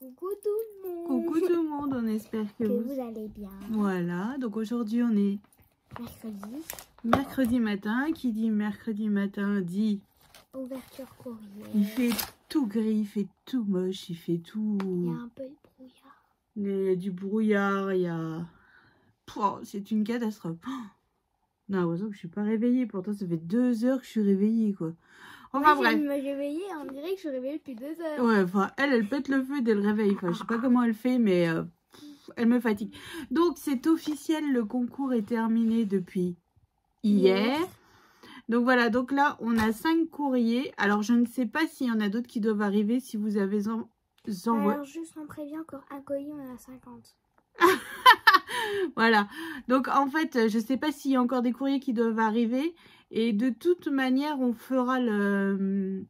Coucou tout le monde. Coucou tout le monde, on espère que vous allez bien. Voilà, donc aujourd'hui on est mercredi matin. Qui dit mercredi matin dit ouverture courrier. Il fait tout gris, il fait tout moche, il fait tout... Il y a un peu de brouillard. Il y a du brouillard, il y a... c'est une catastrophe. Non, heureusement que je suis pas réveillée, pourtant ça fait 2 heures que je suis réveillée quoi. Enfin moi, bref. Je me réveillée, on dirait que je suis réveillée depuis 2 heures. Ouais, enfin elle pète le feu dès le réveil. Enfin, je sais pas comment elle fait, mais elle me fatigue. Donc c'est officiel, le concours est terminé depuis hier. Donc voilà, donc là on a 5 courriers. Alors je ne sais pas s'il y en a d'autres qui doivent arriver, si vous avez envoyé. Alors juste on prévient encore un colis, on en a 50. Voilà, donc en fait je sais pas s'il y a encore des courriers qui doivent arriver. Et de toute manière on fera le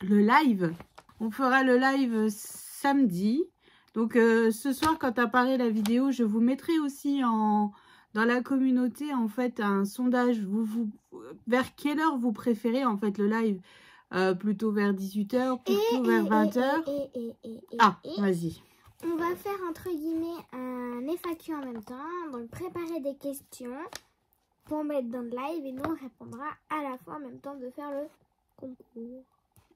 live. On fera le live samedi. Donc ce soir quand apparaît la vidéo, je vous mettrai aussi dans la communauté en fait un sondage. Vers quelle heure vous préférez en fait le live, plutôt vers 18 h, plutôt vers 20 h. Ah, vas-y. On va faire entre guillemets un FAQ en même temps. Donc préparer des questions pour mettre dans le live et nous on répondra à la fois en même temps de faire le concours.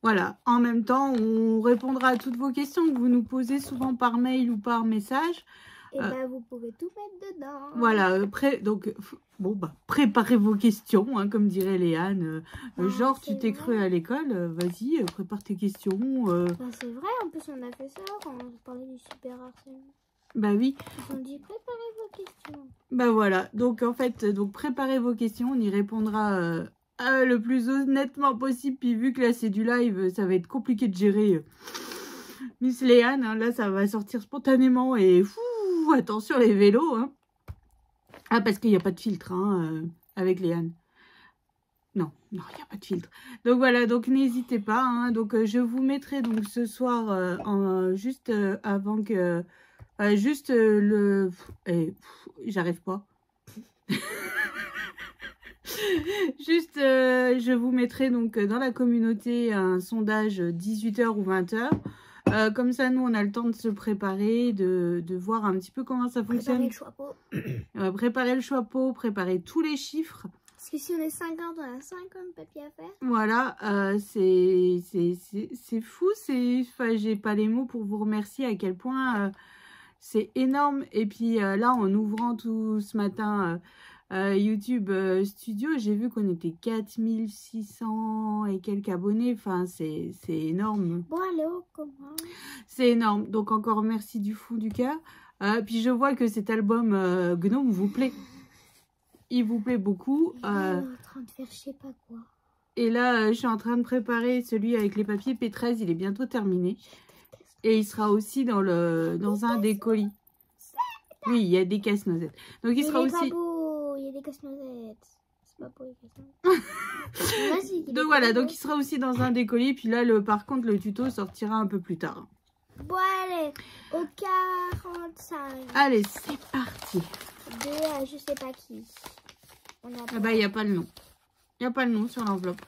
Voilà, en même temps, on répondra à toutes vos questions que vous nous posez souvent par mail ou par message. Et bah, vous pouvez tout mettre dedans. Voilà, donc, bon, bah, préparez vos questions, hein, comme dirait Léane. Genre, tu t'es cru à l'école, vas-y, prépare tes questions. Bah, c'est vrai, en plus, on a fait ça quand on parlait du super harcèlement. Bah oui. Ils ont dit, préparez vos questions. Bah voilà, donc en fait, préparez vos questions, on y répondra... le plus honnêtement possible, puis vu que là c'est du live, ça va être compliqué de gérer. Miss Léane, hein, là ça va sortir spontanément et attention les vélos. Hein. Ah, parce qu'il n'y a pas de filtre hein, avec Léane. Non, il n'y a pas de filtre. Donc voilà, donc n'hésitez pas. Hein, donc je vous mettrai donc ce soir, juste avant que... j'arrive pas. Juste, je vous mettrai donc dans la communauté un sondage 18 h ou 20 h. Comme ça, nous, on a le temps de se préparer, de voir un petit peu comment ça fonctionne. Préparer le choix-pot, préparer tous les chiffres. Parce que si on est 50, on a 50 papiers à faire. Voilà, c'est fou. Enfin, j'ai pas les mots pour vous remercier à quel point c'est énorme. Et puis là, en ouvrant tout ce matin... YouTube Studio, j'ai vu qu'on était 4600 et quelques abonnés. Enfin, c'est énorme. Bon, allez, on commence. C'est énorme. Donc, encore merci du fond du cœur. Puis, je vois que cet album Gnome vous plaît. Il vous plaît beaucoup. On est en train de faire je sais pas quoi. Et là, je suis en train de préparer celui avec les papiers P13. Il est bientôt terminé. Et il sera aussi dans un des colis. Oui, il y a des casse-noisettes. Donc, il sera aussi... Il y a des casse-noisettes. C'est pas pour les casse-noisettes. Donc voilà, donc il sera aussi dans un des colis. Puis là, par contre, le tuto sortira un peu plus tard. Bon, allez, au 45. Allez, c'est parti. De je sais pas qui. Ah bah, il n'y a pas le nom. Il n'y a pas le nom sur l'enveloppe.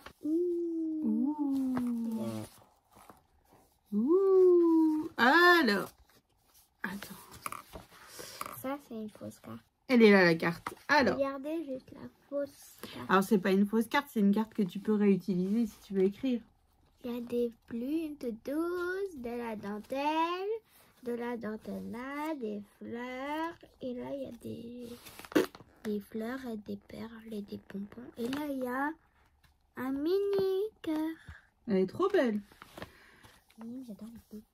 Ouh. Alors. Attends. Ça, c'est une fausse carte. Elle est là, la carte. Alors. Regardez juste la fausse carte. Alors, c'est pas une fausse carte, c'est une carte que tu peux réutiliser si tu veux écrire. Il y a des plumes de 12, de la dentelle là, des fleurs. Et là, il y a des fleurs et des perles et des pompons. Et là, il y a un mini cœur. Elle est trop belle. Oui, j'adore les deux.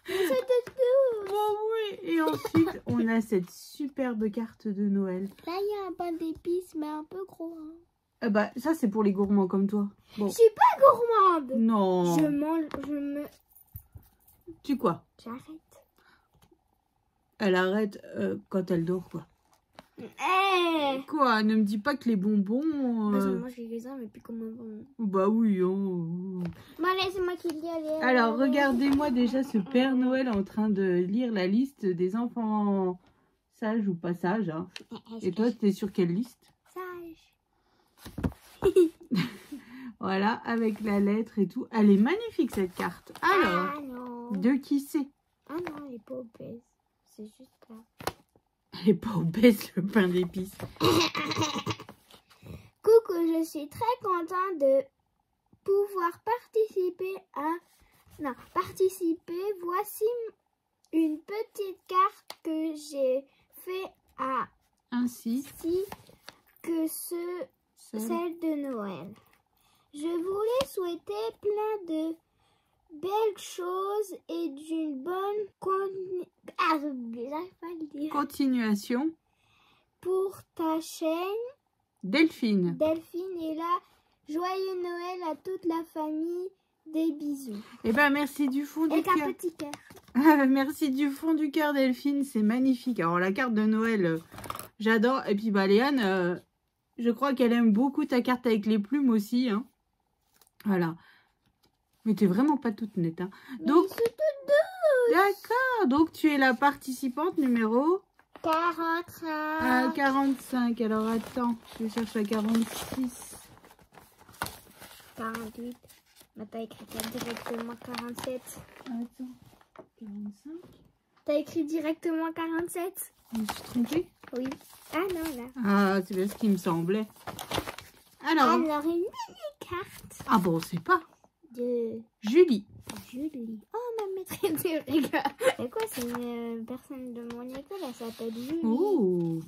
C'était tout. Oh oui. Et ensuite, on a cette superbe carte de Noël. Là, il y a un pain d'épices, mais un peu gros. Hein. Ah bah, ça, c'est pour les gourmands comme toi. Bon. Je suis pas gourmande. Non. Tu quoi? J'arrête. Elle arrête quand elle dort, quoi. Quoi? Ne me dis pas que les bonbons... Parce que moi, je les ai, mais plus comme un bonbon. Bah oui, hein. Bon, allez, c'est moi qui lis. Alors, regardez-moi déjà ce Père Noël en train de lire la liste des enfants sages ou pas sages. Hein. Et toi, t'es sur quelle liste? Sage. Voilà, avec la lettre et tout. Elle est magnifique, cette carte. Alors, non. De qui c'est? Ah non, elle est pas obèse. C'est juste là. Elle est pas obèse, le pain d'épices. Coucou, je suis très contente de pouvoir participer à... Non, participer. Voici une petite carte que j'ai fait à... Ainsi que celle de Noël. Je voulais souhaiter plein de belles choses et d'une bonne j'arrive pas à le dire. Continuation. Pour ta chaîne, Delphine. Delphine est là. Joyeux Noël à toute la famille. Des bisous. Eh ben merci du fond du Avec cœur. un petit cœur. Merci du fond du cœur, Delphine. C'est magnifique. Alors la carte de Noël, j'adore. Et puis bah Léane, je crois qu'elle aime beaucoup ta carte avec les plumes aussi. Hein. Voilà. Mais t'es vraiment pas toute nette. Hein. Donc, d'accord. Donc tu es la participante numéro 45. 45. Alors attends, je cherche la 46. 48. Mais t'as écrit directement 47. Attends. 45. T'as écrit directement 47. Je me suis trompée? Oui. Ah non, là. Ah, c'est bien ce qui me semblait. Alors une mini carte ah bon, c'est pas. de Julie. Julie. Oh, ma maîtresse de regard. C'est quoi? C'est une personne de mon école. Elle s'appelle Julie. Oh.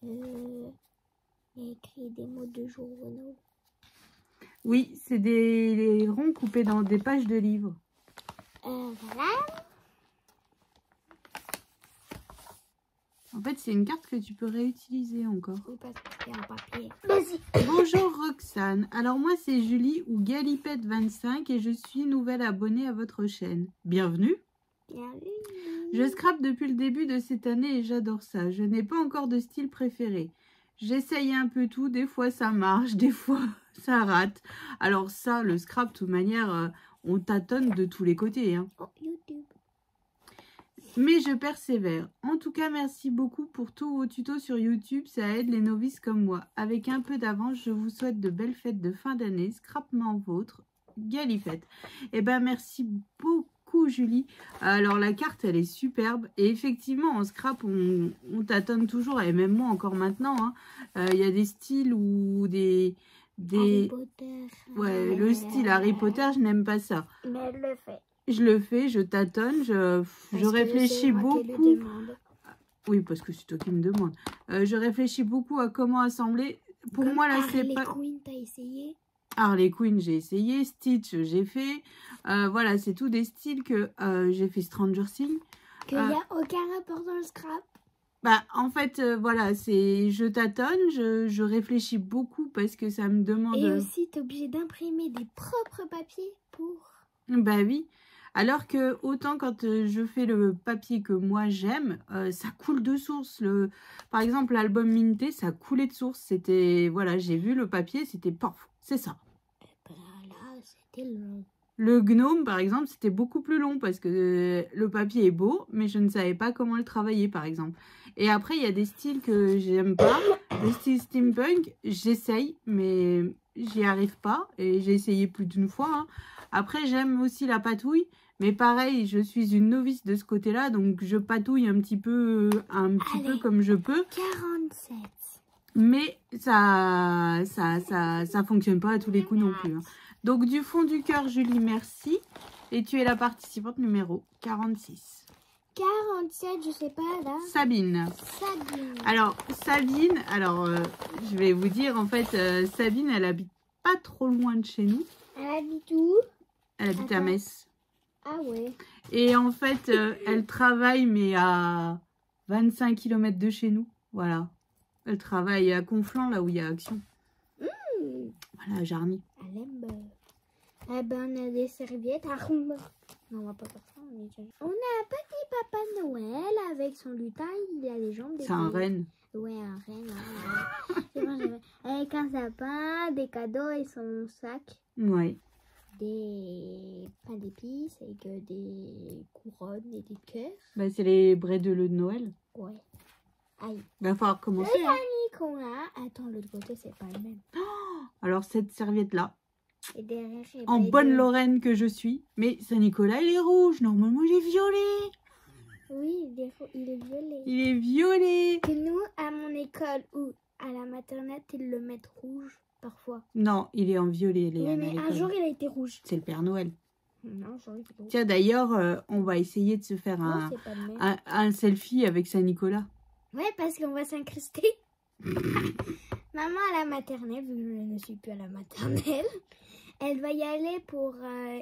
Il y a écrit des mots de journaux. Oui, c'est des ronds coupés dans des pages de livres. Voilà. En fait, c'est une carte que tu peux réutiliser encore. Oui, parce que c'est un papier. Vas-y. Bonjour Roxane. Alors moi, c'est Julie ou Galipette25 et je suis nouvelle abonnée à votre chaîne. Bienvenue. Bienvenue. Je scrape depuis le début de cette année et j'adore ça. Je n'ai pas encore de style préféré. J'essaye un peu tout. Des fois, ça marche. Des fois, ça rate. Alors ça, le scrap, de toute manière, on tâtonne de tous les côtés. Hein. Oh, YouTube. Mais je persévère. En tout cas, merci beaucoup pour tous vos tutos sur YouTube. Ça aide les novices comme moi. Avec un peu d'avance, je vous souhaite de belles fêtes de fin d'année. Scrapement vôtre, Galipette. Eh ben, merci beaucoup, Julie. Alors, la carte, elle est superbe. Et effectivement, en scrap, on tâtonne toujours. Et même moi, encore maintenant. Il y a des styles ou des... Harry Potter. Ouais, le style Harry Potter, je n'aime pas ça. Mais elle le fait. Je le fais, je tâtonne, je réfléchis beaucoup. Oui, parce que c'est toi qui me demande. Je réfléchis beaucoup à comment assembler. Pour moi, là, c'est pas... Harley Quinn, t'as essayé? Harley Quinn, j'ai essayé. Stitch, j'ai fait. Voilà, c'est tout des styles que j'ai fait Stranger Things. Qu'il n'y a aucun rapport dans le scrap. Bah, en fait, voilà, c'est... Je tâtonne, je réfléchis beaucoup parce que ça me demande... Et aussi, t'es obligé d'imprimer des propres papiers pour... Bah oui. Alors que autant quand je fais le papier que moi j'aime, ça coule de source. Par exemple, l'album Minté, ça coulait de source. C'était, voilà, j'ai vu le papier, c'était paf, c'est ça. Et ben là, c'était long. Le gnome, par exemple, c'était beaucoup plus long parce que le papier est beau, mais je ne savais pas comment le travailler, par exemple. Et après, il y a des styles que j'aime pas. Le style steampunk, j'essaye, mais j'y arrive pas. Et j'ai essayé plus d'une fois. Hein. Après, j'aime aussi la patouille. Mais pareil, je suis une novice de ce côté-là, donc je patouille un petit peu comme je peux. 47. Mais ça fonctionne pas à tous les coups non plus. Hein. Donc du fond du cœur, Julie, merci. Et tu es la participante numéro 46. 47, je sais pas là. Sabine. Sabine. Alors, Sabine, je vais vous dire, en fait, Sabine, elle habite pas trop loin de chez nous. Elle habite où? Elle habite à Metz. Ah ouais. Et en fait, elle travaille, mais à 25 km de chez nous. Voilà. Elle travaille à Conflans, là où il y a Action. Voilà, Jarny. Elle aime. Eh ben, on a des serviettes à rumba. Non, on va pas faire ça. On a un petit papa Noël avec son lutin. Il a les jambes. C'est un renne. Ouais, un renne. Ouais. Avec un sapin, des cadeaux et son sac. Ouais. Des pains d'épices avec des couronnes et des cœurs. Bah, c'est les brédeleux de Noël. Ouais. Aïe. Il va falloir commencer. Le dernier qu'on a. Attends, l'autre côté, c'est pas le même. Alors, cette serviette-là, Et derrière, En bonne Lorraine que je suis. Mais Saint-Nicolas, il est rouge. Normalement, il est violet. Oui, il est violet. Il est violet. Que nous, à mon école ou à la maternelle, ils le mettent rouge parfois. Non, il est en violet, Léane. Oui, mais un jour, il a été rouge. C'est le Père Noël. Non, un jour, il était rouge. Tiens, d'ailleurs, on va essayer de se faire Non, c'est pas le même. un selfie avec Saint-Nicolas. Ouais, parce qu'on va s'incruster. Maman à la maternelle, vu que je ne suis plus à la maternelle, elle va y aller pour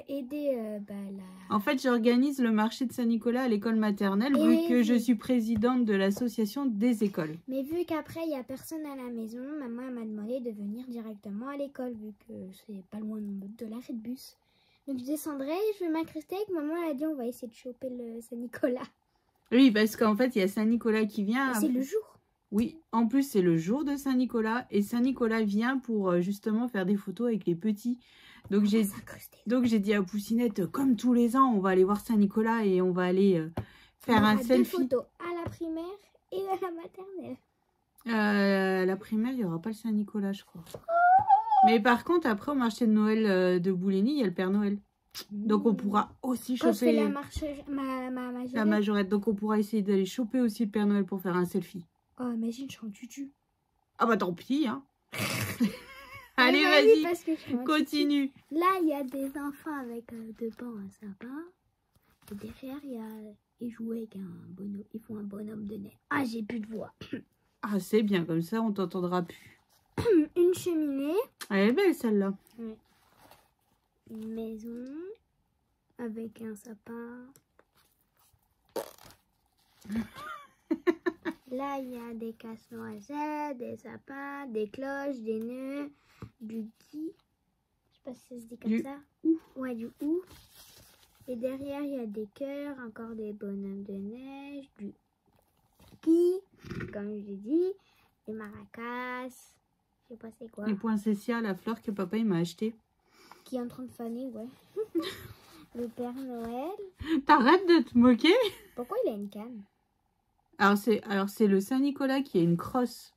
aider la... En fait, j'organise le marché de Saint-Nicolas à l'école maternelle, vu que je suis présidente de l'association des écoles. Mais vu qu'après, il n'y a personne à la maison, maman m'a demandé de venir directement à l'école, vu que c'est pas loin de l'arrêt de bus. Donc je descendrai et je vais m'incruster avec maman. Elle a dit on va essayer de choper le Saint-Nicolas. Oui, parce qu'en fait, il y a Saint-Nicolas qui vient. C'est le jour. Oui, en plus, c'est le jour de Saint-Nicolas. Et Saint-Nicolas vient pour justement faire des photos avec les petits. Donc j'ai dit à Poussinette, comme tous les ans, on va aller voir Saint-Nicolas et on va aller faire un selfie. 2 photos à la primaire et à la maternelle. À la primaire, il n'y aura pas le Saint-Nicolas, je crois. Mais par contre, après, au marché de Noël de Bouligny, il y a le Père Noël. Donc on pourra aussi choper... Quand je fais ma majorette. La majorette. Donc on pourra essayer d'aller choper aussi le Père Noël pour faire un selfie. Oh, imagine, je suis en tutu. Ah bah tant pis, hein. Allez, vas-y, continue. Là, il y a des enfants avec devant un sapin. Et derrière, ils jouent avec un bonhomme. Ils font un bonhomme de neige. Ah, j'ai plus de voix. Ah, c'est bien, comme ça, on t'entendra plus. Une cheminée. Elle est belle, celle-là. Oui. Une maison avec un sapin. Là, il y a des casse-noisettes, des sapins, des cloches, des nœuds, du gui. Je sais pas si ça se dit comme ça. Ouais, du ou. Et derrière, il y a des cœurs, encore des bonhommes de neige, du gui, comme je l'ai dit, des maracas. Je sais pas c'est quoi. Les poinsettias, la fleur que papa il m'a acheté. Qui est en train de faner, ouais. Le Père Noël. T'arrêtes de te moquer? Pourquoi il a une canne? Alors c'est le Saint-Nicolas qui a une crosse.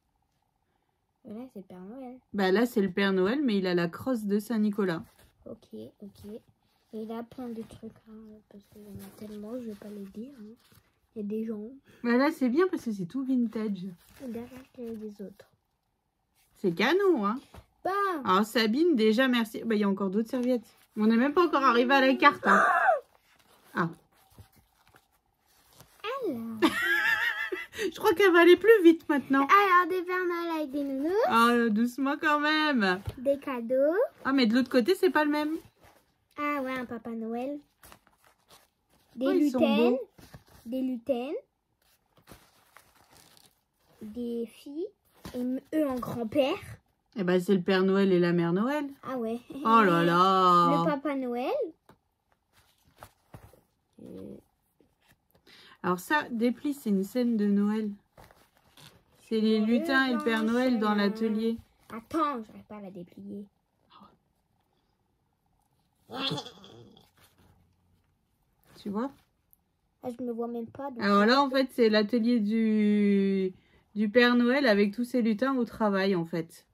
Là, c'est le Père Noël. Bah là, c'est le Père Noël, mais il a la crosse de Saint-Nicolas. Ok. Et il a plein de trucs, hein, parce qu'il y en a tellement, je vais pas les dire. Hein. Il y a des gens. Bah là, c'est bien parce que c'est tout vintage. Et derrière, il y a des autres. C'est canon, hein. Bah. Alors Sabine, déjà, merci. Bah, il y a encore d'autres serviettes. On n'est même pas encore arrivé à la carte, hein. Ah. Alors. Je crois qu'elle va aller plus vite maintenant. Alors, des Pères Noël avec des nounous. Ah, doucement quand même. Des cadeaux. Ah, mais de l'autre côté, c'est pas le même. Ah ouais, un Papa Noël. Des ils sont lutins. beaux. Des lutins. Des filles. Et eux en grand-père. Eh ben, c'est le Père Noël et la Mère Noël. Ah ouais. Oh là là. Le Papa Noël. Alors ça, déplie, c'est une scène de Noël. C'est les lutins et le Père Noël dans l'atelier. Attends, j'arrive pas à la déplier. Tu vois? Ah, je me vois même pas. Donc... Alors là, en fait, c'est l'atelier du Père Noël avec tous ces lutins au travail, en fait.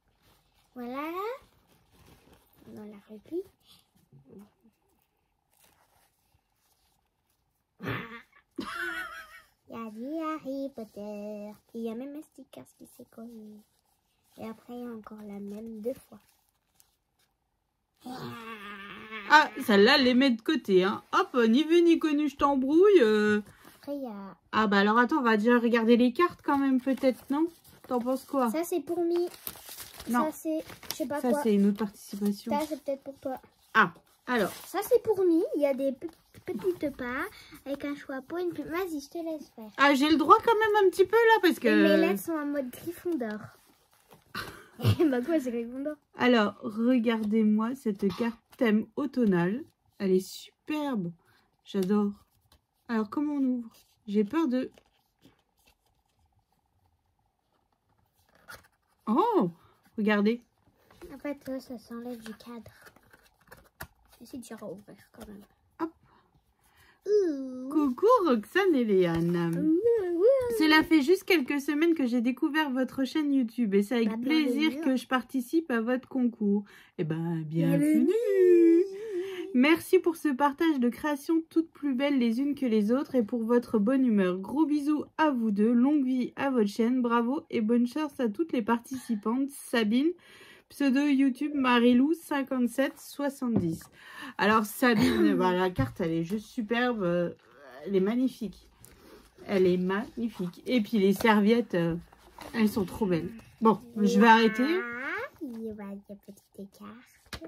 Voilà. Dans la repli. Il y a du Harry Potter. Il y a même un sticker qui s'est collé. Et après, il y a encore la même 2 fois. Ah, celle-là, les met de côté, hein. Hop, ni vu ni connu, je t'embrouille. Après, il y a... Ah bah alors attends, on va déjà regarder les cartes quand même, peut-être, non? T'en penses quoi? Ça, c'est pour Mi. Non. Ça, c'est... Je sais pas Ça, quoi. c'est une autre participation. Ça, c'est peut-être pour toi. Ah, alors. Ça, c'est pour Mi. Il y a des petites parts avec un chapeau. Une... Vas-y, je te laisse faire. Ah, j'ai le droit quand même un petit peu, là, parce que... Et mes lettres sont en mode Gryffondor. Bah quoi, c'est Gryffondor. Alors, regardez-moi cette carte thème automnale. Elle est superbe. J'adore. Alors, comment on ouvre? J'ai peur de... Oh, regardez. En fait, ça s'enlève du cadre. Essaye de ouvrir quand même. Hop. Coucou Roxane et Léane. Cela fait juste quelques semaines que j'ai découvert votre chaîne YouTube et c'est avec plaisir que je participe à votre concours. Eh ben, bienvenue. Merci pour ce partage de créations toutes plus belles les unes que les autres et pour votre bonne humeur. Gros bisous à vous deux, longue vie à votre chaîne, bravo et bonne chance à toutes les participantes. Sabine, pseudo YouTube Marilou 5770. Alors Sabine, bah, la carte elle est juste superbe, elle est magnifique. Elle est magnifique. Et puis les serviettes, elles sont trop belles. Bon, je vais arrêter. Il y a des petites cartes.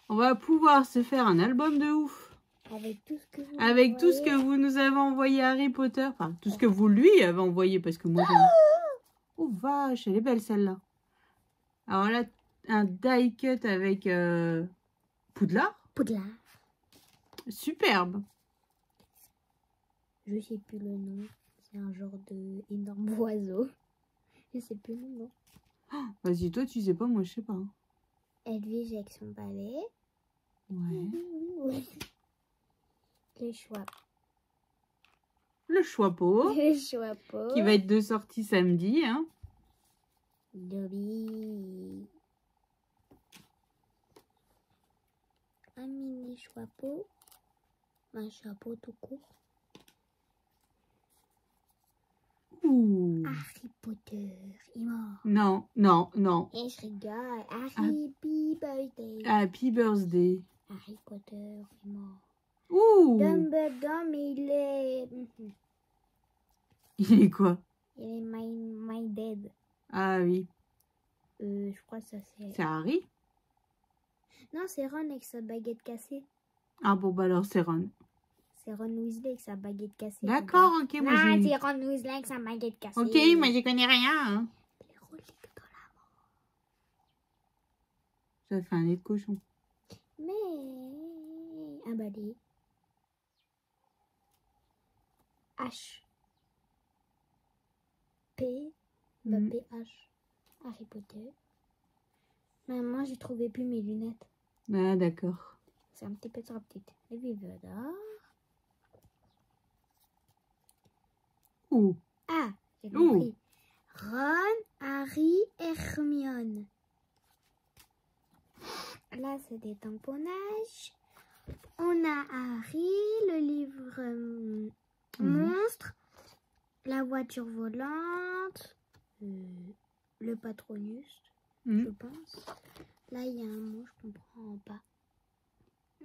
On va pouvoir se faire un album de ouf. Avec tout ce que vous Avec tout ce que vous nous avez envoyé à Harry Potter. Enfin, tout ce que vous lui avez envoyé. Parce que moi, oh vache, elle est belle celle-là. Alors là, un die cut avec Poudlard. Poudlard. Superbe. Je sais plus le nom. C'est un genre de énorme oiseau. Je sais plus le nom. Oh, vas-y, toi, tu sais pas, moi, je sais pas. Edwige avec son balai. Ouais. Le choix. Le choix-peau. Le choix-peau. Qui va être de sortie samedi. Hein. Dobby. Un mini chapeau. Un chapeau tout court. Ouh. Harry Potter est mort. Non, non, non. Et je rigole. Happy birthday. Happy birthday. Harry Potter est mort. Ouh. Dumbledore, mais il est... Il est quoi? Il est my dead. Ah oui. Je crois que ça c'est... C'est Harry? Non, c'est Ron avec sa baguette cassée. Ah bon, bah alors c'est Ron. C'est Ron Weasley avec sa baguette cassée. D'accord, ok. Moi, Ah, c'est Ron Weasley avec sa baguette cassée. Ok, moi j'y connais rien. Hein. Les reliques dans la mort. Ça fait un nez de cochon. Mais... Un balai. H. P. Bah, PH. Harry Potter. Maman, j'ai trouvé plus mes lunettes. Ah d'accord. C'est un petit peu trop petite. Les viveurs d'or. Ouh. Ah, j'ai compris. Ron, Harry, Hermione. Là, c'est des tamponnages. On a Harry, le livre monstre, la voiture volante, le Patronus, je pense. Là, il y a un mot, je comprends pas.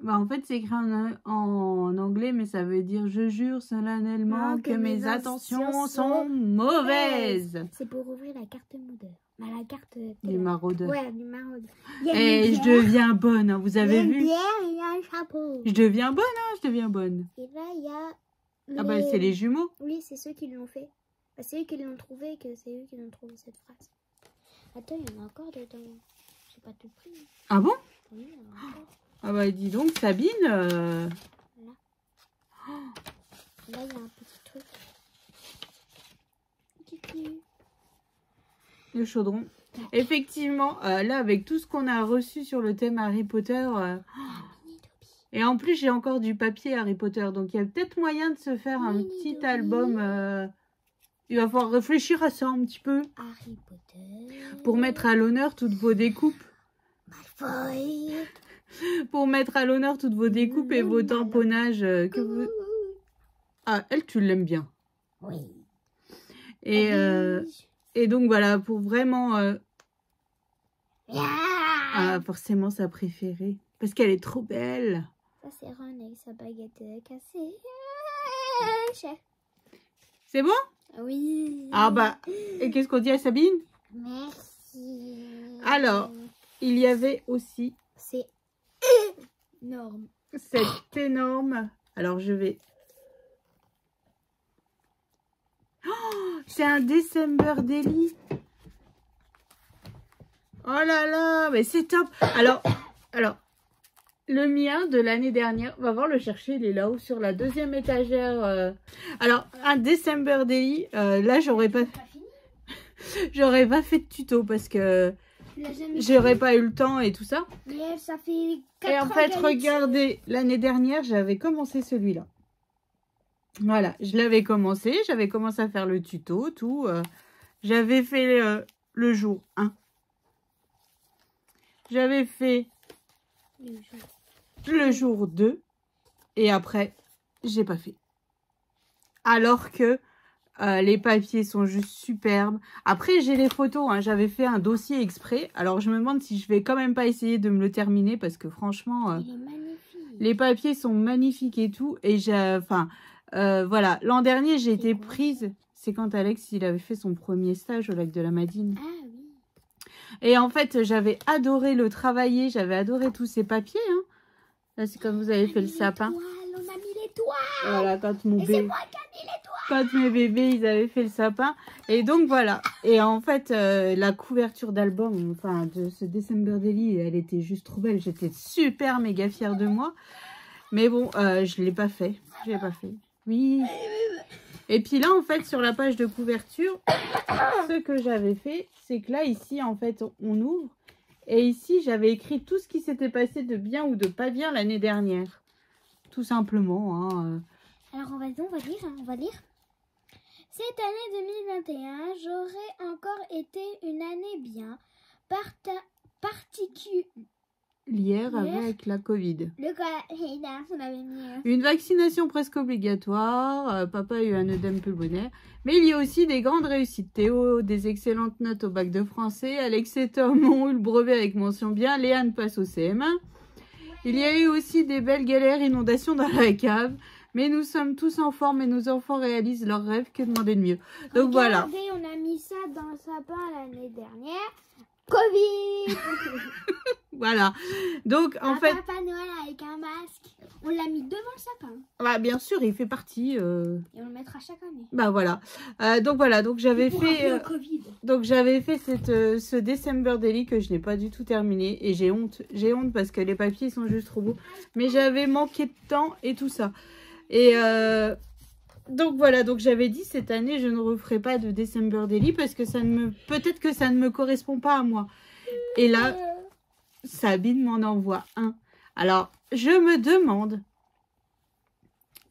Bah, en fait, c'est écrit en anglais, mais ça veut dire « Je jure solennellement que mes intentions sont mauvaises ». C'est pour ouvrir la carte modeur. Bah, la carte... Les maraudeurs. Ouais, les maraudeurs. Et je deviens bonne, hein, vous avez vu? Il y a une bière et un chapeau. Je deviens bonne, hein, je deviens bonne. Et là, il y a... Ah bah, c'est les jumeaux. Oui, c'est ceux qui l'ont fait. Bah, c'est eux qui l'ont trouvé, que c'est eux qui l'ont trouvé cette phrase. Attends, il y en a encore dedans. J'ai pas tout pris. Ah bon? Oui, il y en a encore. Ah bah dis donc, Sabine... Là. Oh. Là, il y a un petit truc. Le chaudron. Effectivement, là, avec tout ce qu'on a reçu sur le thème Harry Potter... Et en plus, j'ai encore du papier Harry Potter. Donc, il y a peut-être moyen de se faire un petit album. Il va falloir réfléchir à ça un petit peu. Harry Potter. Pour mettre à l'honneur toutes vos découpes. Malfoy. Pour mettre à l'honneur toutes vos découpes et vos tamponnages que vous... Ah, elle, tu l'aimes bien. Oui. Et donc, voilà, pour vraiment... forcément, sa préférée. Parce qu'elle est trop belle. Ça, c'est Ron avec sa baguette cassée. C'est bon? Oui. Ah bah, et qu'est-ce qu'on dit à Sabine? Merci. Alors, il y avait aussi... C'est énorme. C'est énorme. Alors, je vais... Oh, c'est un December Daily. Oh là là, mais c'est top. Alors, le mien de l'année dernière, on va voir le chercher, il est là-haut sur la deuxième étagère. Alors, un December Daily, là, j'aurais pas... j'aurais pas fait de tuto parce que Tu l'as jamais j'aurais fait. pas eu le temps et tout ça. Mais ça fait 4 Et en ans fait, qu'elle regardez, l'année dernière, j'avais commencé celui-là. Voilà, je l'avais commencé, j'avais commencé à faire le tuto, tout. J'avais fait le jour 1. J'avais fait le jour 2. Et après, j'ai pas fait. Alors que les papiers sont juste superbes. Après, j'ai les photos. Hein. J'avais fait un dossier exprès. Alors, je me demande si je vais quand même pas essayer de me le terminer. Parce que franchement, Il est magnifique. les papiers sont magnifiques et tout. Et voilà. L'an dernier, j'ai été quoi, prise. C'est quand Alex, il avait fait son premier stage au lac de la Madine. Ah oui. Et en fait, j'avais adoré le travailler. J'avais adoré tous ces papiers. Hein. Là, c'est comme vous avez fait le sapin. On a mis l'étoile. Voilà, quand mon Et c'est bébé... moi qui ai mis l'étoile. Quand mes bébés, ils avaient fait le sapin. Et donc, voilà. Et en fait, la couverture d'album, enfin, de ce December Daily, elle était juste trop belle. J'étais super méga fière de moi. Mais bon, je ne l'ai pas fait. Je l'ai pas fait. Oui. Et puis là, en fait, sur la page de couverture, ce que j'avais fait, c'est que là, ici, en fait, on ouvre. Et ici, j'avais écrit tout ce qui s'était passé de bien ou de pas bien l'année dernière. Tout simplement, hein. Alors on va lire, on va lire. Cette année 2021, j'aurais encore été une année bien particulière. Hier avec la Covid. Le Covid, on avait mis. Une vaccination presque obligatoire. Papa a eu un œdème pulmonaire. Mais il y a aussi des grandes réussites. Théo, des excellentes notes au bac de français. Alex et Tom ont eu le brevet avec mention bien. Léane passe au CM1. Il y a eu aussi des belles galères, inondations dans la cave. Mais nous sommes tous en forme et nos enfants réalisent leurs rêves. Que demander de mieux? Donc voilà. Regardez, on a mis ça dans le sapin l'année dernière. Covid. Voilà. Donc en fait... Papa Noël avec un masque. On l'a mis devant le sapin. Bah, bien sûr, il fait partie... Et on le mettra chaque année. Bah voilà. Donc voilà, donc j'avais fait... Covid. Donc j'avais fait ce December Daily que je n'ai pas du tout terminé. Et j'ai honte. J'ai honte parce que les papiers sont juste trop beaux. Mais j'avais manqué de temps et tout ça. Et donc voilà, donc j'avais dit cette année je ne referai pas de December Daily parce que ça ne me... peut-être que ça ne me correspond pas à moi. Et là, Sabine m'en envoie un. Alors, je me demande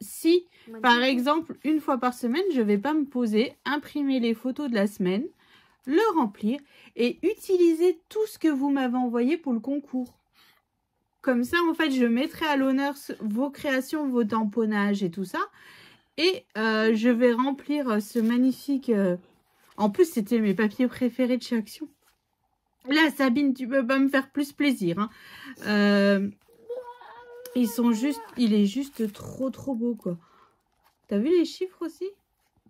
si, par exemple, une fois par semaine, je vais pas me poser, imprimer les photos de la semaine, le remplir et utiliser tout ce que vous m'avez envoyé pour le concours. Comme ça, en fait, je mettrai à l'honneur vos créations, vos tamponnages et tout ça. Et je vais remplir ce magnifique... En plus, c'était mes papiers préférés de chez Action. Là, Sabine, tu peux pas me faire plus plaisir. Hein. Ils sont juste... Il est juste trop, trop beau, quoi. T'as vu les chiffres aussi?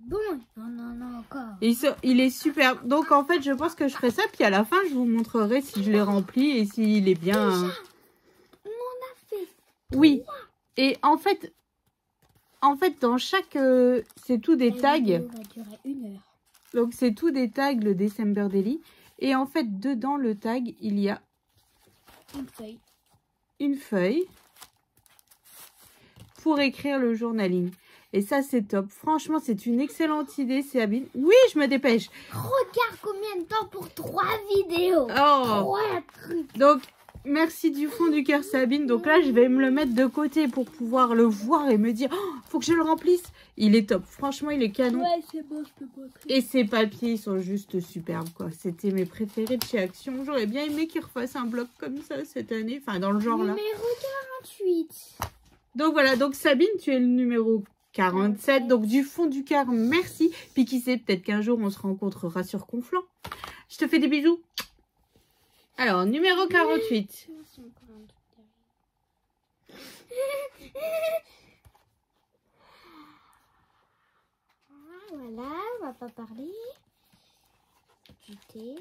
Bon, non, encore. Il est super. Donc, en fait, je pense que je ferai ça. Puis à la fin, je vous montrerai si je l'ai rempli et s'il est bien... Déjà, on en a fait. Oui. Et en fait, dans chaque... c'est tout des tags. La vidéo va durer 1 heure. Donc, c'est tout des tags, le December Daily. Et en fait, dedans le tag, il y a... Une feuille. Pour écrire le journaling. Et ça, c'est top. Franchement, c'est une excellente idée, c'est Sabine. Oui, je me dépêche. Regarde combien de temps pour 3 vidéos. Oh. 3 trucs. Donc, merci du fond du cœur, Sabine. Donc là, je vais me le mettre de côté pour pouvoir le voir et me dire, oh, faut que je le remplisse. Il est top. Franchement, il est canon. Ouais, c'est bon, je peux pas. Et ces papiers, ils sont juste superbes, quoi. C'était mes préférés de chez Action. J'aurais bien aimé qu'ils refassent un bloc comme ça cette année. Enfin, dans le genre là. Numéro 48. Donc voilà. Donc Sabine, tu es le numéro 47. Donc du fond du cœur, merci. Puis qui sait, peut-être qu'un jour, on se rencontrera sur Conflans. Je te fais des bisous. Alors, numéro 48. Voilà, on va pas parler. Du thé.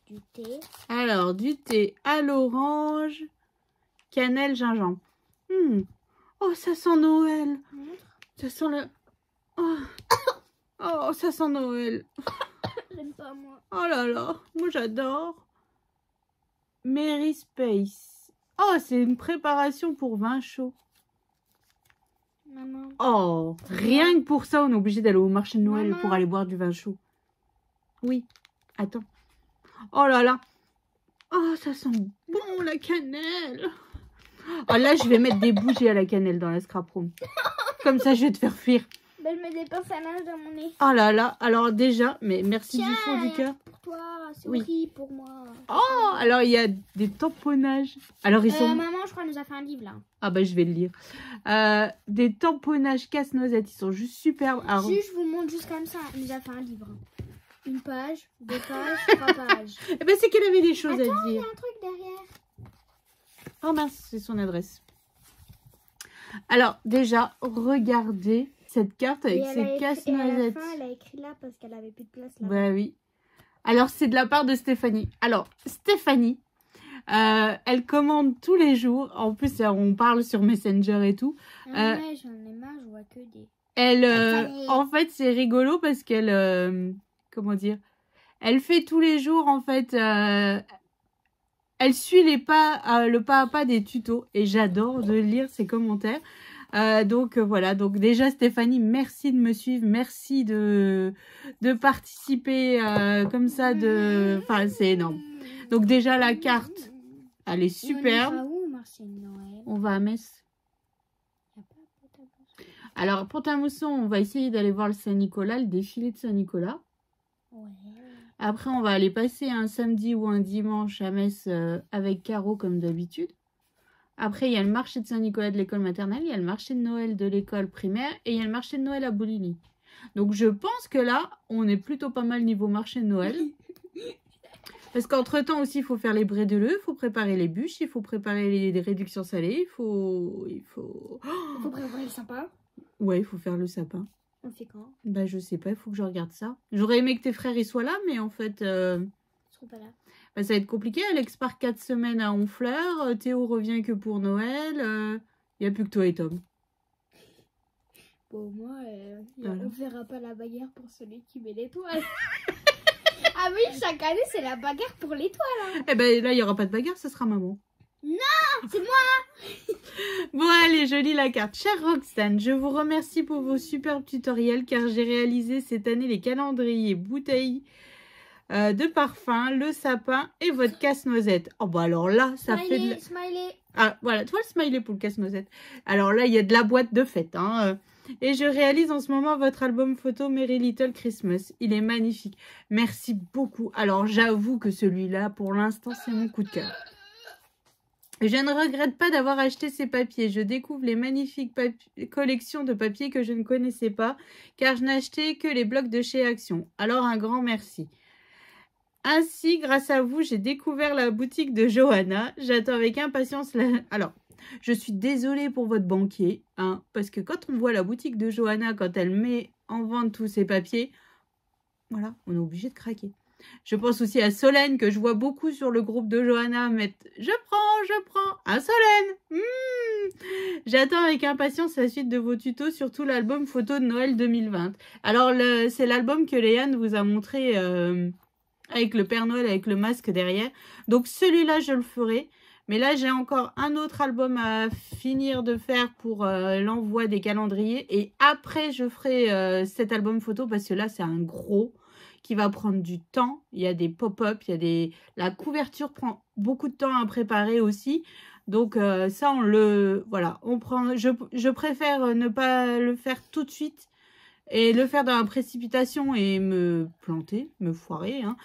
Du thé. Alors, du thé à l'orange, cannelle, gingembre. Oh, ça sent Noël. Ça sent le... Oh, oh ça sent Noël. J'aime pas moi. Oh là là, moi j'adore. Mary Space. Oh, c'est une préparation pour vin chaud. Maman. Oh, rien que pour ça, on est obligé d'aller au marché de Noël pour aller boire du vin chaud. Oui. Attends. Oh là là. Oh, ça sent bon la cannelle. Oh là, je vais mettre des bougies à la cannelle dans la scrap room. Comme ça, je vais te faire fuir. Ben, je mets des pinces à linge dans mon nez. Oh là là. Alors déjà, mais merci Tiens, du fond du cœur. Pour toi, c'est Oui. horrible pour moi. Oh, alors il y a des tamponnages. Alors ils sont... Maman, je crois, nous a fait un livre là. Ah bah je vais le lire. Des tamponnages casse-noisette, ils sont juste superbes. Alors... Juste, je vous montre juste comme ça. Elle nous a fait un livre. Une page, 2 pages, 3 pages. Eh ben c'est qu'elle avait des choses Attends, à il y dire. a un truc derrière. Oh mince, c'est son adresse. Alors déjà, regardez cette carte avec ses Et à la casse-noisettes. fin, elle a écrit là parce qu'elle avait plus de place là. Bah oui. Alors c'est de la part de Stéphanie. Alors Stéphanie, elle commande tous les jours. En plus, on parle sur Messenger et tout. Ah ouais, j'en ai marre, je vois que des... Elle, Stéphanie. en fait, c'est rigolo parce qu'elle, comment dire, elle fait tous les jours, en fait, elle suit les pas, le pas à pas des tutos et j'adore de lire ses commentaires. Donc voilà, donc déjà Stéphanie, merci de me suivre, merci de participer comme ça, enfin c'est énorme. Donc déjà la carte, elle est superbe. On ira où, Marcel Noël? On va à Metz. Y a pas de Pont-à-Mousson. Alors Pont-à-Mousson, on va essayer d'aller voir le Saint-Nicolas, le défilé de Saint-Nicolas. Ouais. Après, on va aller passer un samedi ou un dimanche à Metz avec Caro comme d'habitude. Après, il y a le marché de Saint-Nicolas de l'école maternelle, il y a le marché de Noël de l'école primaire et il y a le marché de Noël à Bouligny. Donc, je pense que là, on est plutôt pas mal niveau marché de Noël. Parce qu'entre-temps aussi, il faut faire les brais de l'œuf, il faut préparer les bûches, il faut préparer les réductions salées, il faut... Il faut préparer le sapin. Ouais, il faut faire le sapin. On fait quand? Bah, je sais pas, il faut que je regarde ça. J'aurais aimé que tes frères y soient là, mais en fait... Ils seront pas là. Bah, ça va être compliqué. Alex part 4 semaines à Honfleur. Théo revient que pour Noël. Il n'y a plus que toi et Tom. Bon, moi, Voilà. on verra pas la bagarre pour celui qui met l'étoile. Ah oui, chaque année, c'est la bagarre pour l'étoile. Eh ben là, il n'y aura pas de bagarre, ce sera maman. Non, c'est moi. Bon, allez, je lis la carte. Chère Roxane, je vous remercie pour vos superbes tutoriels car j'ai réalisé cette année les calendriers, bouteilles de parfum, le sapin et votre casse-noisette. Oh bah alors là, ça fait de... Smiley. Ah, voilà, toi le smiley pour le casse-noisette. Alors là, il y a de la boîte de fête. Hein. Et je réalise en ce moment votre album photo Merry Little Christmas. Il est magnifique. Merci beaucoup. Alors, j'avoue que celui-là, pour l'instant, c'est mon coup de cœur. Je ne regrette pas d'avoir acheté ces papiers. Je découvre les magnifiques collections de papiers que je ne connaissais pas, car je n'achetais que les blocs de chez Action. Alors, un grand merci. Ainsi, grâce à vous, j'ai découvert la boutique de Johanna. J'attends avec impatience la... Alors, je suis désolée pour votre banquier, hein, parce que quand on voit la boutique de Johanna, quand elle met en vente tous ses papiers, voilà, on est obligé de craquer. Je pense aussi à Solène, que je vois beaucoup sur le groupe de Johanna mettre « Je prends, à Solène !» J'attends avec impatience la suite de vos tutos, surtout l'album photo de Noël 2020. Alors, c'est l'album que Léane vous a montré... avec le Père Noël, avec le masque derrière. Donc celui-là, je le ferai. Mais là, j'ai encore un autre album à finir de faire pour l'envoi des calendriers. Et après, je ferai cet album photo parce que là, c'est un gros qui va prendre du temps. Il y a des pop-up, il y a des... La couverture prend beaucoup de temps à préparer aussi. Donc ça, on le... Voilà, on prend... Je préfère ne pas le faire tout de suite. Et le faire dans la précipitation et me planter, me foirer. Hein.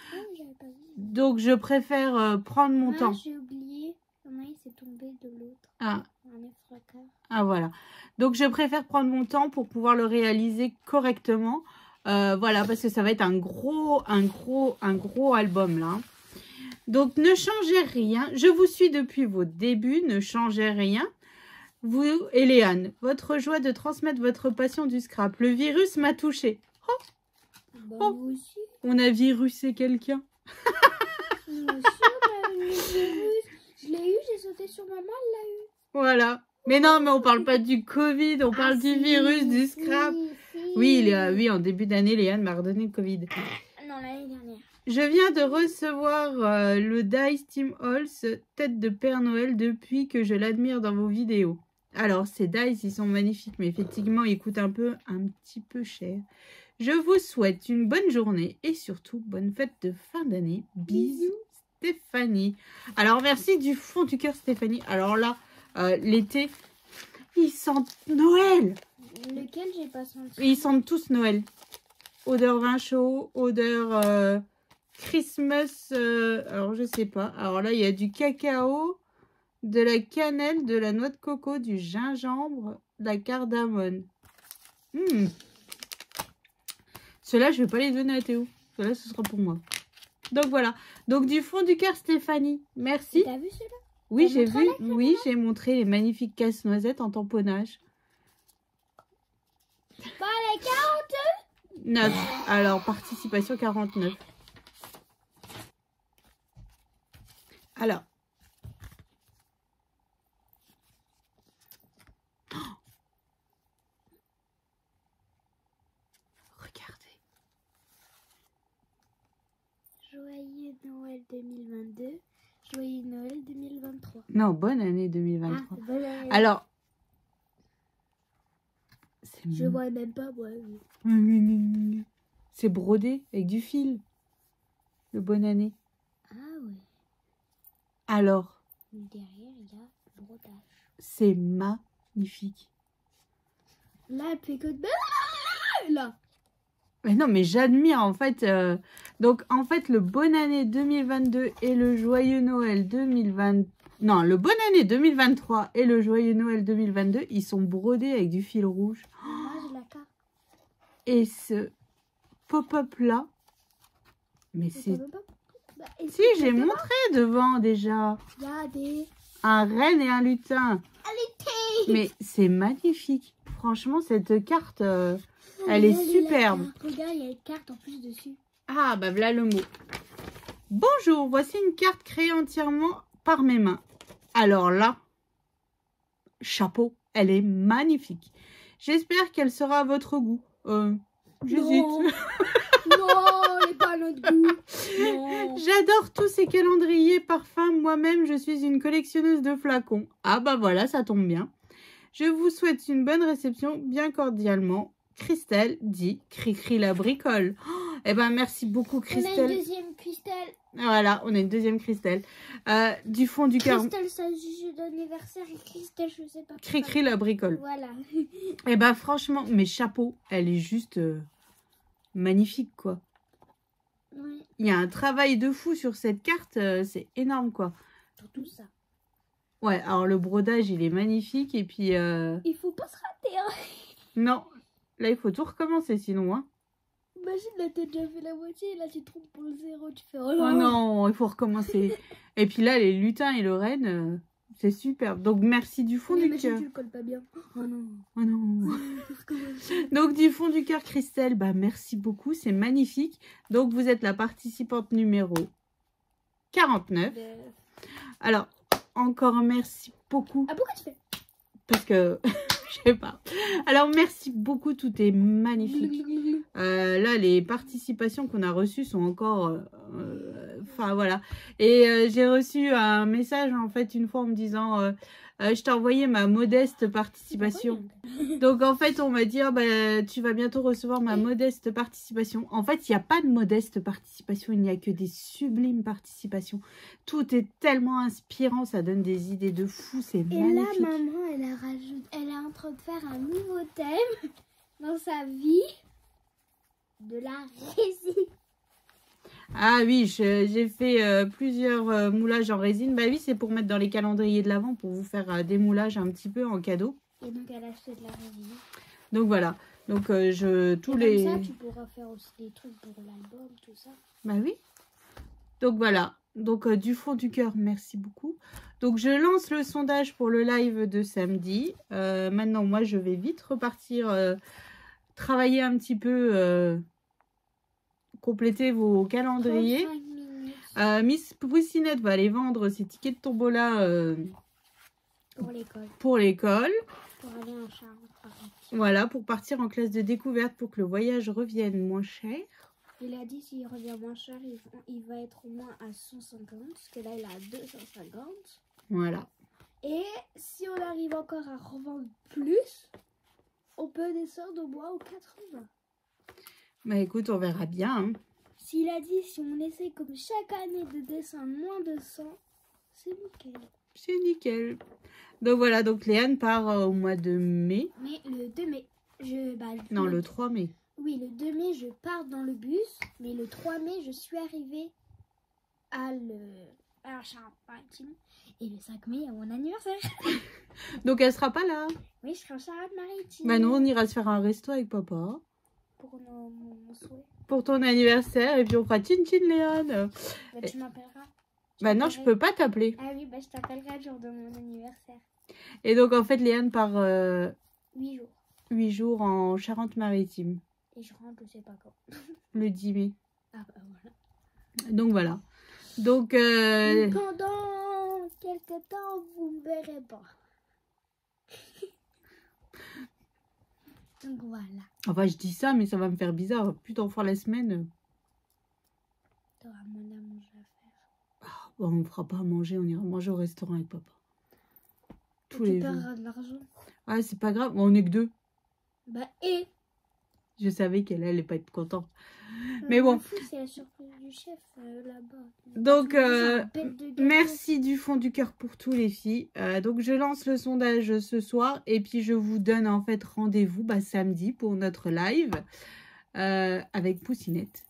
Donc, je préfère prendre mon temps. J'ai oublié comment il s'est tombé de l'autre. Ah. Ah, voilà. Donc, je préfère prendre mon temps pour pouvoir le réaliser correctement. Voilà, parce que ça va être un gros album, là. Donc, ne changez rien. Je vous suis depuis vos débuts. Ne changez rien. Vous et Léane, votre joie de transmettre votre passion du scrap. Le virus m'a touchée. Oh, bah, oh. moi aussi. On a virusé quelqu'un. Moi aussi, on a eu le virus. Je l'ai eu, j'ai sauté sur maman, elle l'a eu. Voilà. Mais non, mais on parle pas du Covid, on parle du virus, du scrap. Oui, oui, en début d'année, Léane m'a redonné le Covid. Non, l'année dernière. Je viens de recevoir le Dice Team Halls tête de Père Noël depuis que je l'admire dans vos vidéos. Alors, ces dies, ils sont magnifiques, mais effectivement, ils coûtent un petit peu cher. Je vous souhaite une bonne journée et surtout, bonne fête de fin d'année. Bisous, Stéphanie. Alors, merci du fond du cœur, Stéphanie. Alors là, l'été, ils sentent Noël. Lequel j'ai pas senti? Ils sentent tous Noël. Odeur vin chaud, odeur Christmas. Alors, je sais pas. Alors là, il y a du cacao, de la cannelle, de la noix de coco, du gingembre, de la cardamone. Ceux-là, je vais pas les donner à Théo. Ceux-là, ce sera pour moi. Donc voilà. Donc du fond du cœur, Stéphanie. Merci. T'as vu ceux-là? Oui, j'ai vu. Oui, j'ai montré les magnifiques casse-noisettes en tamponnage. Pas les 9. Alors, participation 49. Alors. Oh. Regardez. Joyeux Noël 2022. Joyeux Noël 2023. Non, bonne année 2023. Ah, bonne année. Alors. Je vois même pas, moi. C'est brodé avec du fil. Le bonne année. Ah oui. Alors. Derrière, il y a le brodage. C'est magnifique. Là, elle fait que de... Là. Mais non, mais j'admire en fait. Donc en fait, le bonne année 2022 et le joyeux Noël 2020. Non, le bonne année 2023 et le joyeux Noël 2022, ils sont brodés avec du fil rouge. Moi, j'ai la carte. Et ce pop-up là, mais c'est... Bah, si, j'ai montré devant déjà. Il y a des... Un renne et un lutin. Allez, mais c'est magnifique. Franchement, cette carte, elle est superbe. Regarde, il y a une carte en plus dessus. Ah, bah voilà le mot. Bonjour, voici une carte créée entièrement par mes mains. Alors là, chapeau, elle est magnifique. J'espère qu'elle sera à votre goût. J'hésite. Non, elle n'est pas à notre goût. Non. J'adore tous ces calendriers parfums. Moi-même, je suis une collectionneuse de flacons. Ah bah voilà, ça tombe bien. Je vous souhaite une bonne réception, bien cordialement. Christelle dit Cricri la bricole. Oh, eh ben merci beaucoup Christelle. On a une deuxième Christelle. Voilà, on a une deuxième Christelle. Du fond du cœur. Christelle, ça jeu d'anniversaire et Christelle, je sais pas. Cricri la bricole. Voilà. Eh ben franchement, mes chapeaux, elle est juste magnifique quoi. Oui. Il y a un travail de fou sur cette carte, c'est énorme quoi. Tout ça. Ouais, alors le brodage il est magnifique et puis... Il faut pas se rater. Hein. Non, là il faut tout recommencer sinon. Hein. Imagine, là t'as déjà fait la moitié et là tu te trompes pour le 0, tu fais oh non, il faut recommencer. Et puis là les lutins et le renne, c'est superbe. Donc merci du fond du cœur. Tu le colles pas bien. Oh non. Oh non. Donc du fond du cœur Christelle, bah merci beaucoup, c'est magnifique. Donc vous êtes la participante numéro 49. Alors, encore merci beaucoup. Ah, pourquoi tu fais? Parce que, je sais pas. Alors, merci beaucoup, tout est magnifique. Là, les participations qu'on a reçues sont encore... Enfin, voilà. Et j'ai reçu un message, en fait, une fois en me disant... je t'ai envoyé ma modeste participation. Donc, en fait, on m'a dit, oh, bah, tu vas bientôt recevoir ma modeste participation. En fait, il n'y a pas de modeste participation. Il n'y a que des sublimes participations. Tout est tellement inspirant. Ça donne des idées de fou. C'est magnifique. Et là, maman, elle est en train de faire un nouveau thème dans sa vie. De la résine. Ah oui, j'ai fait plusieurs moulages en résine. Bah oui, c'est pour mettre dans les calendriers de l'Avent pour vous faire des moulages un petit peu en cadeau. Et donc, elle a acheté de la résine. Donc voilà. Donc tous et les... Comme ça, tu pourras faire aussi des trucs pour l'album, tout ça. Bah oui. Donc voilà. Donc du fond du cœur, merci beaucoup. Donc je lance le sondage pour le live de samedi. Maintenant, moi, je vais vite repartir travailler un petit peu... compléter vos calendriers. Miss Poussinette va aller vendre ses tickets de tombola pour l'école. Pour aller en Charente. Voilà, pour partir en classe de découverte pour que le voyage revienne moins cher. Il a dit s'il revient moins cher, il va être au moins à 150. Parce que là, il est à 250. Voilà. Et si on arrive encore à revendre plus, on peut descendre au moins aux 80. Bah écoute, on verra bien. Hein. S'il a dit si on essaie comme chaque année de descendre moins de 100, c'est nickel. C'est nickel. Donc voilà, donc Léane part au mois de mai. Mais le 2 mai, Non, le 3 mai. Oui, le 2 mai, je pars dans le bus. Mais le 3 mai, je suis arrivée à la Charente-Maritime. Et le 5 mai, à mon anniversaire. Donc elle sera pas là. Oui, je serai en Charente-Maritime. Bah non, on ira se faire un resto avec papa. Pour mon souhait. Pour ton anniversaire. Et puis on fera tchin-tchin Léane. Bah, tu m'appelleras. Bah non, je peux pas t'appeler. Ah oui, bah je t'appellerai le jour de mon anniversaire. Et donc en fait, Léane part 8 jours. 8 jours en Charente-Maritime. Et je rentre, je sais pas quand. Le 10 mai. Ah bah voilà. Donc voilà. Donc pendant quelques temps, vous me verrez pas. Donc voilà. enfin, je dis ça, mais ça va me faire bizarre. Plus d'enfants la semaine. T'auras moins à manger à faire. Bon, on fera pas à manger, on ira manger au restaurant avec papa. Tous Tu les jours. paieras de l'argent. Ah, c'est pas grave, on est que 2. Bah et Je savais qu'elle allait pas être contente. Mais bon. C'est la surprise du chef là-bas. Donc, Bête de gâteau. merci du fond du cœur pour tous les filles. Donc, je lance le sondage ce soir. Et puis, je vous donne en fait rendez-vous samedi pour notre live avec Poussinette.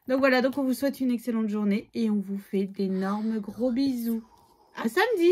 Donc, voilà. Donc, on vous souhaite une excellente journée. Et on vous fait d'énormes gros bisous. À samedi!